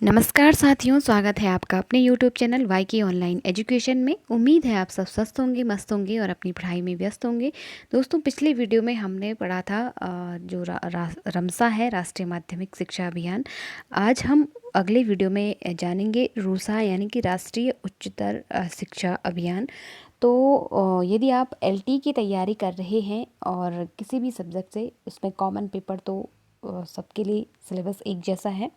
नमस्कार साथियों, स्वागत है आपका अपने यूट्यूब चैनल वाई के ऑनलाइन एजुकेशन में। उम्मीद है आप सब स्वस्थ होंगे, मस्त होंगे और अपनी पढ़ाई में व्यस्त होंगे। दोस्तों, पिछले वीडियो में हमने पढ़ा था जो रमसा है, राष्ट्रीय माध्यमिक शिक्षा अभियान। आज हम अगले वीडियो में जानेंगे रूसा यानी कि राष्ट्रीय उच्चतर शिक्षा अभियान। तो यदि आप एलटी की तैयारी कर रहे हैं और किसी भी सब्जेक्ट से, उसमें कॉमन पेपर तो सबके लिए सिलेबस एक जैसा है,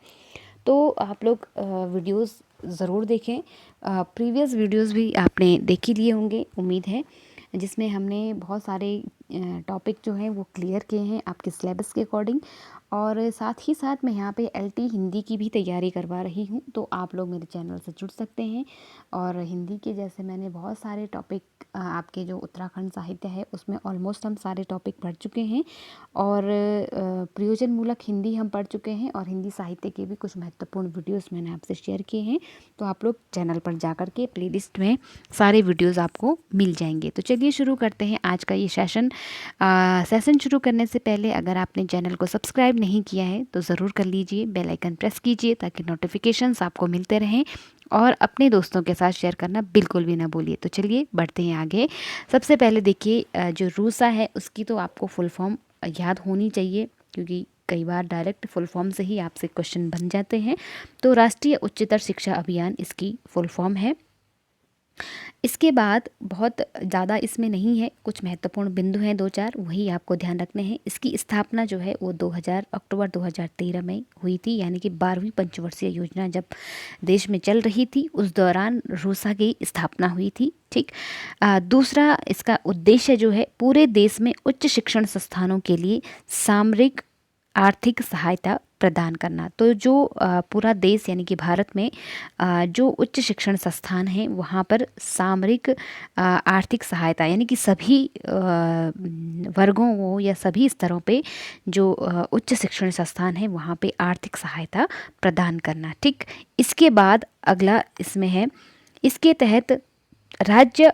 तो आप लोग वीडियोस ज़रूर देखें। प्रीवियस वीडियोस भी आपने देख ही लिए होंगे, उम्मीद है, जिसमें हमने बहुत सारे टॉपिक जो हैं वो क्लियर किए हैं आपके सिलेबस के अकॉर्डिंग। और साथ ही साथ मैं यहाँ पे एलटी हिंदी की भी तैयारी करवा रही हूँ, तो आप लोग मेरे चैनल से जुड़ सकते हैं। और हिंदी के जैसे मैंने बहुत सारे टॉपिक, आपके जो उत्तराखंड साहित्य है उसमें ऑलमोस्ट हम सारे टॉपिक पढ़ चुके हैं, और प्रयोजन मूलक हिंदी हम पढ़ चुके हैं, और हिंदी साहित्य के भी कुछ महत्वपूर्ण वीडियोस मैंने आपसे शेयर किए हैं। तो आप लोग चैनल पर जा कर के प्लेलिस्ट में सारे वीडियोस आपको मिल जाएंगे। तो चलिए शुरू करते हैं आज का ये सेशन शुरू करने से पहले अगर आपने चैनल को सब्सक्राइब नहीं किया है तो ज़रूर कर लीजिए, बेल आइकन प्रेस कीजिए ताकि नोटिफिकेशंस आपको मिलते रहें, और अपने दोस्तों के साथ शेयर करना बिल्कुल भी ना भूलिए। तो चलिए बढ़ते हैं आगे। सबसे पहले देखिए, जो रूसा है उसकी तो आपको फुल फॉर्म याद होनी चाहिए, क्योंकि कई बार डायरेक्ट फुल फॉर्म से ही आपसे क्वेश्चन बन जाते हैं। तो राष्ट्रीय उच्चतर शिक्षा अभियान इसकी फुल फॉर्म है। इसके बाद बहुत ज़्यादा इसमें नहीं है, कुछ महत्वपूर्ण बिंदु हैं दो चार, वही आपको ध्यान रखने हैं। इसकी स्थापना जो है वो अक्टूबर 2013 में हुई थी, यानी कि 12वीं पंचवर्षीय योजना जब देश में चल रही थी उस दौरान रूसा की स्थापना हुई थी। ठीक। दूसरा, इसका उद्देश्य जो है पूरे देश में उच्च शिक्षण संस्थानों के लिए सामरिक आर्थिक सहायता प्रदान करना। तो जो पूरा देश यानी कि भारत में जो उच्च शिक्षण संस्थान हैं वहाँ पर सामरिक आर्थिक सहायता, यानी कि सभी वर्गों को या सभी स्तरों पे जो उच्च शिक्षण संस्थान है वहाँ पे आर्थिक सहायता प्रदान करना। ठीक। इसके बाद अगला इसमें है, इसके तहत राज्य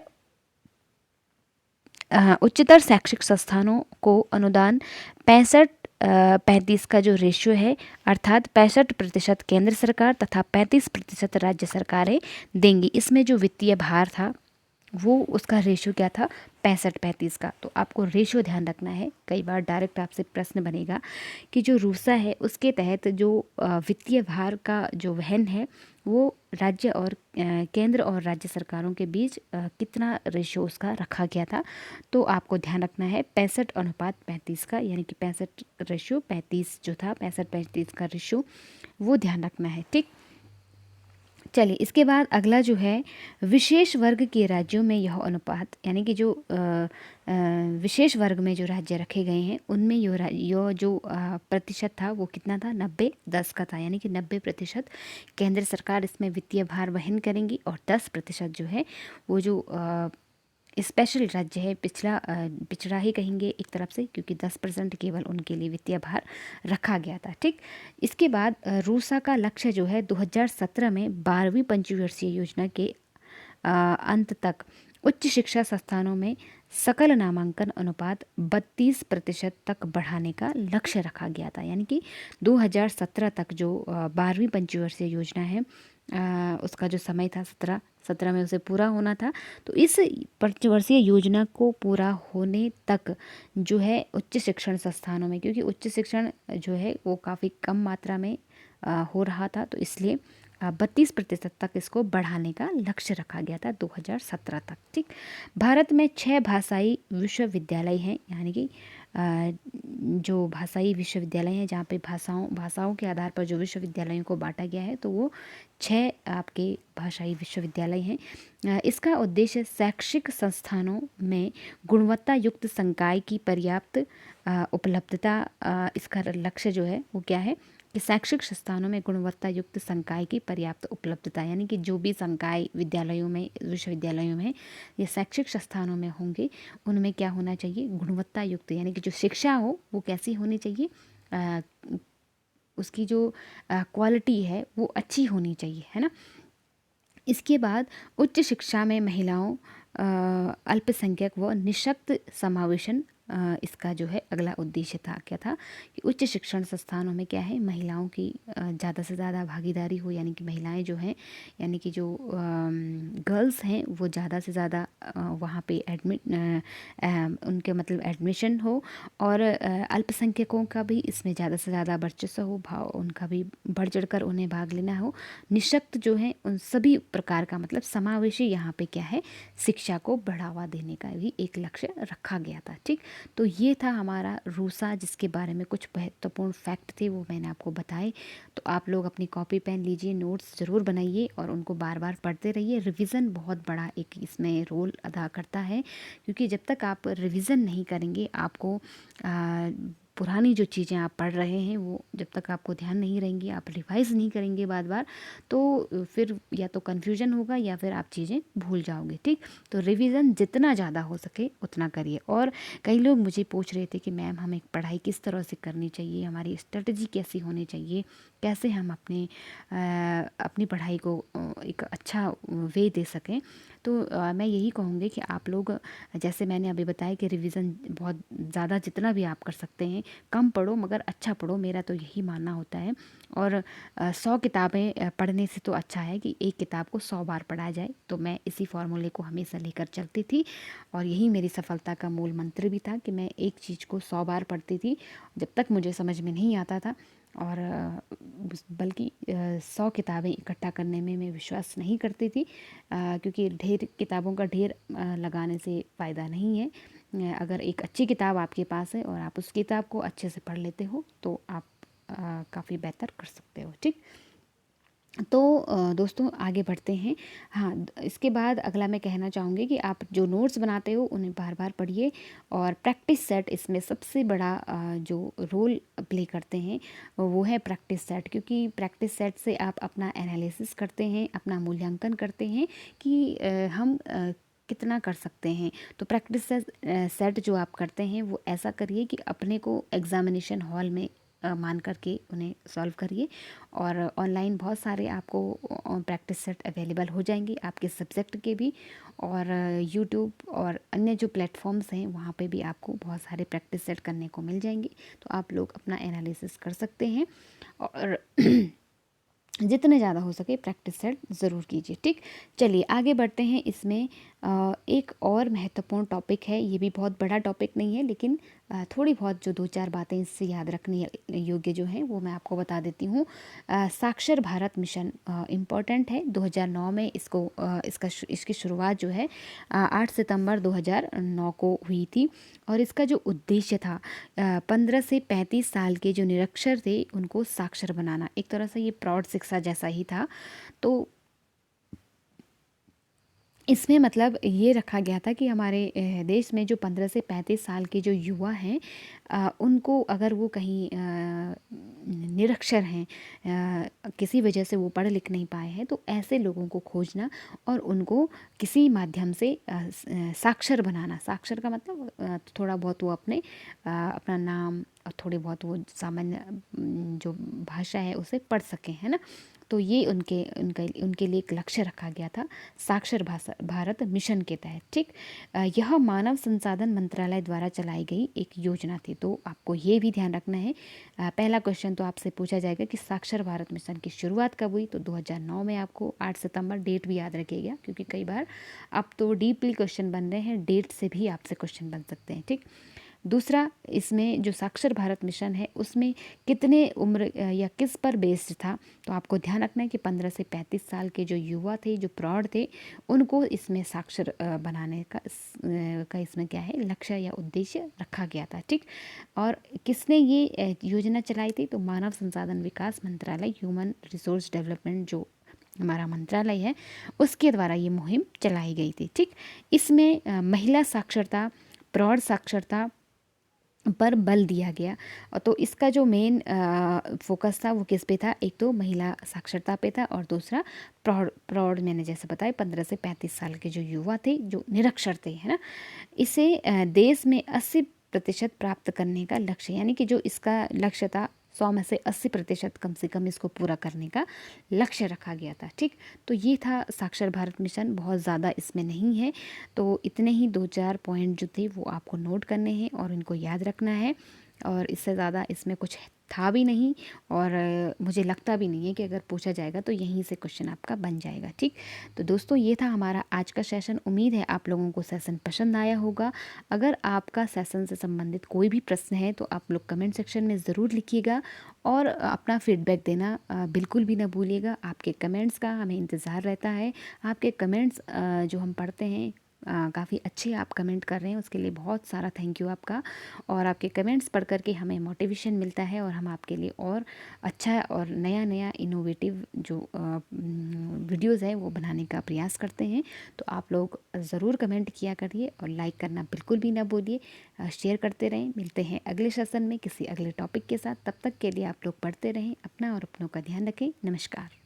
उच्चतर शैक्षिक संस्थानों को अनुदान 65-35 का जो रेशियो है, अर्थात 65% केंद्र सरकार तथा 35% राज्य सरकारें देंगी। इसमें जो वित्तीय भार था वो उसका रेशियो क्या था, 65-35 का। तो आपको रेशियो ध्यान रखना है, कई बार डायरेक्ट आपसे प्रश्न बनेगा कि जो रूसा है उसके तहत जो वित्तीय भार का जो वहन है वो राज्य और केंद्र और राज्य सरकारों के बीच कितना रेशियो उसका रखा गया था। तो आपको ध्यान रखना है 65:35 का, यानी कि 65:35 जो था, 65-35 का रेशियो वो ध्यान रखना है। ठीक। चलिए, इसके बाद अगला जो है, विशेष वर्ग के राज्यों में यह अनुपात, यानी कि जो विशेष वर्ग में जो राज्य रखे गए हैं उनमें यो जो प्रतिशत था वो कितना था, 90-10 का था। यानी कि 90% केंद्र सरकार इसमें वित्तीय भार वहन करेंगी, और 10% जो है वो जो स्पेशल राज्य है, पिछड़ा ही कहेंगे एक तरफ से, क्योंकि 10% केवल उनके लिए वित्तीय भार रखा गया था। ठीक। इसके बाद रूसा का लक्ष्य जो है 2017 में 12वीं पंचवर्षीय योजना के अंत तक उच्च शिक्षा संस्थानों में सकल नामांकन अनुपात 32% तक बढ़ाने का लक्ष्य रखा गया था। यानी कि 2017 तक जो 12वीं पंचवर्षीय योजना है उसका जो समय था 17 में उसे पूरा होना था। तो इस पंचवर्षीय योजना को पूरा होने तक जो है उच्च शिक्षण संस्थानों में, क्योंकि उच्च शिक्षण जो है वो काफ़ी कम मात्रा में हो रहा था, तो इसलिए 32% तक इसको बढ़ाने का लक्ष्य रखा गया था 2017 तक। ठीक। भारत में 6 भाषाई विश्वविद्यालय हैं, यानी कि जो भाषाई विश्वविद्यालय हैं जहाँ पे भाषाओं के आधार पर जो विश्वविद्यालयों को बांटा गया है, तो वो 6 आपके भाषाई विश्वविद्यालय हैं। इसका उद्देश्य शैक्षिक संस्थानों में गुणवत्ता युक्त संकाय की पर्याप्त उपलब्धता, इसका लक्ष्य जो है वो क्या है कि शैक्षिक संस्थानों में गुणवत्ता युक्त संकाय की पर्याप्त उपलब्धता, यानी कि जो भी संकाय विद्यालयों में, विश्वविद्यालयों में या शैक्षिक संस्थानों में होंगे उनमें क्या होना चाहिए, गुणवत्ता युक्त, यानी कि जो शिक्षा हो वो कैसी होनी चाहिए, उसकी जो क्वालिटी है वो अच्छी होनी चाहिए, है ना। इसके बाद उच्च शिक्षा में महिलाओं, अल्पसंख्यक व निःशक्त समावेशन इसका जो है अगला उद्देश्य था, क्या था कि उच्च शिक्षण संस्थानों में क्या है, महिलाओं की ज़्यादा से ज़्यादा भागीदारी हो, यानी कि महिलाएं जो हैं, यानी कि जो गर्ल्स हैं वो ज़्यादा से ज़्यादा वहाँ पे उनके मतलब एडमिशन हो, और अल्पसंख्यकों का भी इसमें ज़्यादा से ज़्यादा वर्चस्व हो, भाव उनका भी बढ़ चढ़कर उन्हें भाग लेना हो। निःशक्त जो है उन सभी प्रकार का मतलब समावेशी यहाँ पे क्या है, शिक्षा को बढ़ावा देने का भी एक लक्ष्य रखा गया था। ठीक, तो ये था हमारा रूसा, जिसके बारे में कुछ महत्वपूर्ण फैक्ट थे वो मैंने आपको बताए। तो आप लोग अपनी कॉपी पेन लीजिए, नोट्स ज़रूर बनाइए और उनको बार बार पढ़ते रहिए। रिवीजन बहुत बड़ा एक इसमें रोल अदा करता है, क्योंकि जब तक आप रिवीजन नहीं करेंगे, आपको पुरानी जो चीज़ें आप पढ़ रहे हैं वो जब तक आपको ध्यान नहीं रहेंगी, आप रिवाइज़ नहीं करेंगे बार बार, तो फिर या तो कन्फ्यूजन होगा या फिर आप चीज़ें भूल जाओगे। ठीक, तो रिवीजन जितना ज़्यादा हो सके उतना करिए। और कई लोग मुझे पूछ रहे थे कि मैम हमें पढ़ाई किस तरह से करनी चाहिए, हमारी स्ट्रेटजी कैसी होनी चाहिए, कैसे हम अपनी पढ़ाई को एक अच्छा वे दे सकें। तो मैं यही कहूँगी कि आप लोग, जैसे मैंने अभी बताया कि रिवीजन बहुत ज़्यादा जितना भी आप कर सकते हैं कम पढ़ो, मगर अच्छा पढ़ो, मेरा तो यही मानना होता है। और 100 किताबें पढ़ने से तो अच्छा है कि एक किताब को 100 बार पढ़ा जाए। तो मैं इसी फॉर्मूले को हमेशा लेकर चलती थी, और यही मेरी सफलता का मूल मंत्र भी था कि मैं एक चीज़ को 100 बार पढ़ती थी जब तक मुझे समझ में नहीं आता था। और बल्कि 100 किताबें इकट्ठा करने में मैं विश्वास नहीं करती थी, क्योंकि ढेर किताबों का ढेर लगाने से फ़ायदा नहीं है। अगर एक अच्छी किताब आपके पास है और आप उस किताब को अच्छे से पढ़ लेते हो तो आप काफ़ी बेहतर कर सकते हो। ठीक, तो दोस्तों आगे बढ़ते हैं। हाँ, इसके बाद अगला मैं कहना चाहूँगी कि आप जो नोट्स बनाते हो उन्हें बार बार पढ़िए, और प्रैक्टिस सेट इसमें सबसे बड़ा जो रोल प्ले करते हैं वो है प्रैक्टिस सेट, क्योंकि प्रैक्टिस सेट से आप अपना एनालिसिस करते हैं, अपना मूल्यांकन करते हैं कि हम कितना कर सकते हैं। तो प्रैक्टिस सेट जो आप करते हैं वो ऐसा करिए कि अपने को एग्ज़ामिनेशन हॉल में मान करके उन्हें सॉल्व करिए, और ऑनलाइन बहुत सारे आपको प्रैक्टिस सेट अवेलेबल हो जाएंगे आपके सब्जेक्ट के भी, और यूट्यूब और अन्य जो प्लेटफॉर्म्स हैं वहाँ पे भी आपको बहुत सारे प्रैक्टिस सेट करने को मिल जाएंगे। तो आप लोग अपना एनालिसिस कर सकते हैं, और जितने ज़्यादा हो सके प्रैक्टिस सेट ज़रूर कीजिए। ठीक, चलिए आगे बढ़ते हैं। इसमें एक और महत्वपूर्ण टॉपिक है, ये भी बहुत बड़ा टॉपिक नहीं है, लेकिन थोड़ी बहुत जो 2-4 बातें इससे याद रखने योग्य जो हैं वो मैं आपको बता देती हूँ। साक्षर भारत मिशन इम्पॉर्टेंट है। 2009 में इसकी शुरुआत जो है 8 सितंबर 2009 को हुई थी, और इसका जो उद्देश्य था 15 से 35 साल के जो निरक्षर थे उनको साक्षर बनाना। एक तरह से ये प्रौढ़ शिक्षा जैसा ही था। तो इसमें मतलब ये रखा गया था कि हमारे देश में जो 15 से 35 साल के जो युवा हैं उनको अगर वो कहीं निरक्षर हैं, किसी वजह से वो पढ़ लिख नहीं पाए हैं, तो ऐसे लोगों को खोजना और उनको किसी माध्यम से साक्षर बनाना। साक्षर का मतलब थोड़ा बहुत वो अपना नाम और थोड़े बहुत वो सामान्य जो भाषा है उसे पढ़ सकें, है ना। तो ये उनके लिए एक लक्ष्य रखा गया था साक्षर भारत मिशन के तहत। ठीक, यह मानव संसाधन मंत्रालय द्वारा चलाई गई एक योजना थी। तो आपको ये भी ध्यान रखना है, पहला क्वेश्चन तो आपसे पूछा जाएगा कि साक्षर भारत मिशन की शुरुआत कब हुई, तो 2009 में। आपको 8 सितंबर डेट भी याद रखिएगा, क्योंकि कई बार अब तो डीपली क्वेश्चन बन रहे हैं, डेट से भी आपसे क्वेश्चन बन सकते हैं। ठीक, दूसरा, इसमें जो साक्षर भारत मिशन है उसमें कितने उम्र या किस पर बेस्ड था, तो आपको ध्यान रखना है कि 15 से 35 साल के जो युवा थे, जो प्रौढ़ थे, उनको इसमें साक्षर बनाने का इसमें क्या है लक्ष्य या उद्देश्य रखा गया था। ठीक, और किसने ये योजना चलाई थी, तो मानव संसाधन विकास मंत्रालय, ह्यूमन रिसोर्स डेवलपमेंट जो हमारा मंत्रालय है, उसके द्वारा ये मुहिम चलाई गई थी। ठीक, इसमें महिला साक्षरता, प्रौढ़ साक्षरता पर बल दिया गया। और तो इसका जो मेन फोकस था वो किस पे था, एक तो महिला साक्षरता पे था, और दूसरा प्रौढ़ मैंने जैसे बताया 15 से 35 साल के जो युवा थे, जो निरक्षर थे, है ना। इसे देश में 80% प्राप्त करने का लक्ष्य, यानी कि जो इसका लक्ष्य था 100 में से 80% कम से कम इसको पूरा करने का लक्ष्य रखा गया था। ठीक, तो ये था साक्षर भारत मिशन, बहुत ज़्यादा इसमें नहीं है। तो इतने ही 2-4 पॉइंट जो थे वो आपको नोट करने हैं और इनको याद रखना है, और इससे ज़्यादा इसमें कुछ था भी नहीं, और मुझे लगता भी नहीं है कि अगर पूछा जाएगा तो यहीं से क्वेश्चन आपका बन जाएगा। ठीक, तो दोस्तों ये था हमारा आज का सेशन। उम्मीद है आप लोगों को सेशन पसंद आया होगा। अगर आपका सेशन से संबंधित कोई भी प्रश्न है तो आप लोग कमेंट सेक्शन में ज़रूर लिखिएगा, और अपना फीडबैक देना बिल्कुल भी ना भूलिएगा। आपके कमेंट्स का हमें इंतज़ार रहता है। आपके कमेंट्स जो हम पढ़ते हैं, काफ़ी अच्छे आप कमेंट कर रहे हैं, उसके लिए बहुत सारा थैंक यू आपका। और आपके कमेंट्स पढ़ कर के हमें मोटिवेशन मिलता है, और हम आपके लिए और अच्छा और नया नया इनोवेटिव जो वीडियोज़ है वो बनाने का प्रयास करते हैं। तो आप लोग ज़रूर कमेंट किया करिए, और लाइक करना बिल्कुल भी ना भूलिए। शेयर करते रहें। मिलते हैं अगले सेशन में किसी अगले टॉपिक के साथ। तब तक के लिए आप लोग पढ़ते रहें, अपना और अपनों का ध्यान रखें। नमस्कार।